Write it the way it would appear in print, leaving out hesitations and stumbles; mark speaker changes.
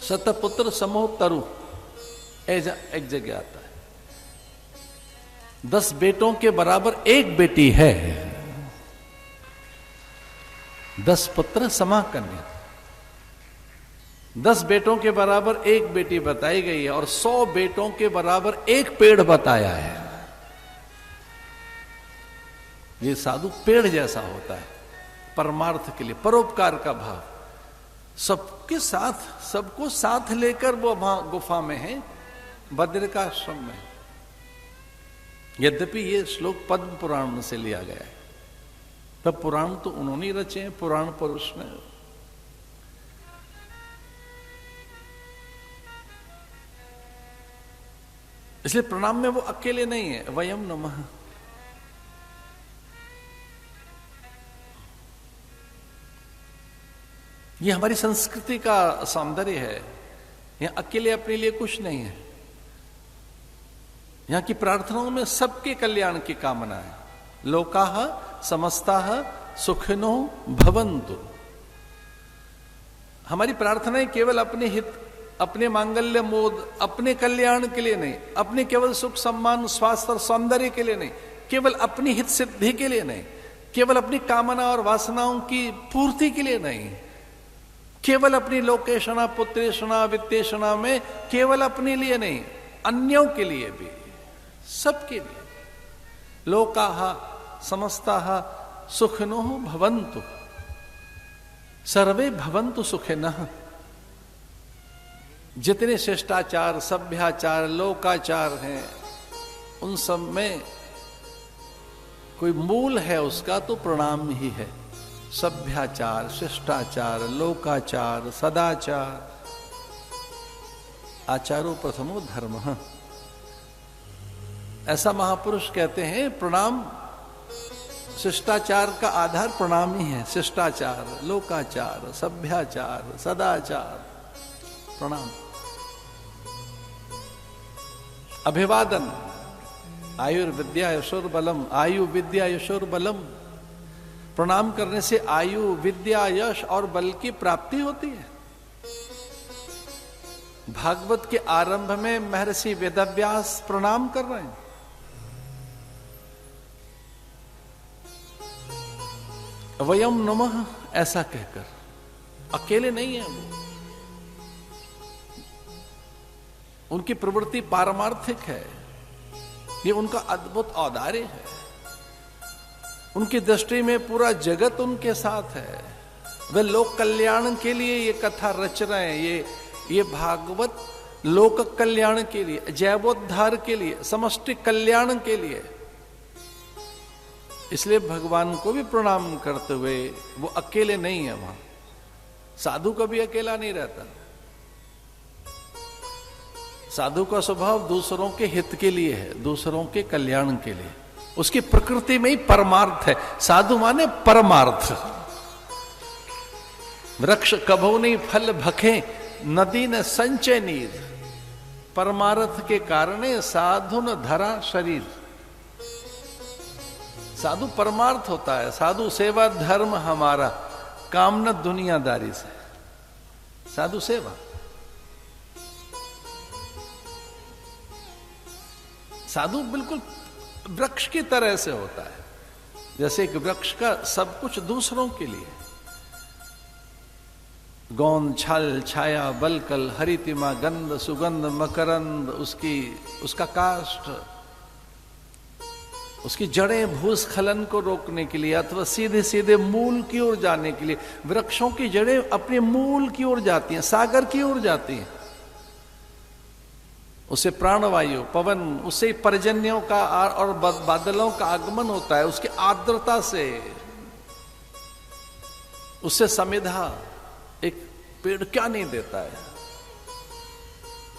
Speaker 1: शतपुत्र समो तरु, एक जगह आता है। 10 बेटों के बराबर एक बेटी है, 10 पुत्र समा कन्या। 10 बेटों के बराबर एक बेटी बताई गई है और 100 बेटों के बराबर एक पेड़ बताया है। ये साधु पेड़ जैसा होता है, परमार्थ के लिए, परोपकार का भाव, सबके साथ, सबको साथ लेकर वो वहां गुफा में है, बद्रिकाश्रम में। यद्यपि ये श्लोक पद्म पुराण से लिया गया है, तब पुराण तो उन्होंने रचे हैं, पुराण पुरुष ने। इसलिए प्रणाम में वो अकेले नहीं है, वयम नमः। ये हमारी संस्कृति का सौंदर्य है। यहां अकेले अपने लिए कुछ नहीं है, यहां की प्रार्थनाओं में सबके कल्याण की कामना है। लोकाः समस्ताः सुखिनो भवन्तु। हमारी प्रार्थनाएं केवल अपने हित, अपने मांगल्य मोद, अपने कल्याण के लिए नहीं, अपने केवल सुख सम्मान स्वास्थ्य और सौंदर्य के लिए नहीं, केवल अपनी हित सिद्धि के लिए नहीं, केवल अपनी कामना और वासनाओं की पूर्ति के लिए नहीं, केवल अपनी लोकेशना पुत्रेशना वित्तेशना में केवल अपने लिए नहीं, अन्यों के लिए भी, सबके लिए। लोकाः समस्ताः सुखिनो भवन्तु, सर्वे भवन्तु सुखिनः। जितने शिष्टाचार, सभ्याचार, लोकाचार हैं, उन सब में कोई मूल है उसका तो प्रणाम ही है। सभ्याचार, शिष्टाचार, लोकाचार, सदाचार, आचारो प्रथमो धर्मः। ऐसा महापुरुष कहते हैं, प्रणाम, शिष्टाचार का आधार प्रणाम ही है। शिष्टाचार, लोकाचार, सभ्याचार, सदाचार, प्रणाम। अभिवादन, आयुर्विद्या यशोर्बलम, आयु विद्या यशोर्बलम। प्रणाम करने से आयु, विद्या, यश और बल की प्राप्ति होती है। भागवत के आरंभ में महर्षि वेदव्यास प्रणाम कर रहे हैं। वयम नमः ऐसा कहकर, अकेले नहीं है वो, उनकी प्रवृत्ति पारमार्थिक है। ये उनका अद्भुत औदार्य है। उनकी दृष्टि में पूरा जगत उनके साथ है। वे लोक कल्याण के लिए ये कथा रच रहे हैं। ये भागवत लोक कल्याण के लिए, जैवोद्धार के लिए, समष्टि कल्याण के लिए। इसलिए भगवान को भी प्रणाम करते हुए वो अकेले नहीं है वहां। साधु कभी अकेला नहीं रहता। साधु का स्वभाव दूसरों के हित के लिए है, दूसरों के कल्याण के लिए। उसकी प्रकृति में ही परमार्थ है। साधु माने परमार्थ। वृक्ष कभो नहीं फल भखे, नदी न संचय नीर। परमार्थ के कारण साधु न धरा शरीर। साधु परमार्थ होता है। साधु सेवा धर्म हमारा, काम न दुनियादारी से। साधु सेवा, साधु बिल्कुल वृक्ष की तरह से होता है। जैसे एक वृक्ष का सब कुछ दूसरों के लिए, गोंद, छल, छाया, बलकल, हरितिमा, गंध, सुगंध, मकरंद, उसका काष्ठ, उसकी जड़ें भूस्खलन को रोकने के लिए अथवा सीधे सीधे मूल की ओर जाने के लिए। वृक्षों की जड़ें अपने मूल की ओर जाती हैं, सागर की ओर जाती हैं। उससे प्राणवायु, पवन, उससे पर्जन्यों का और बादलों का आगमन होता है। उसकी आर्द्रता से, उससे समिधा। एक पेड़ क्या नहीं देता है।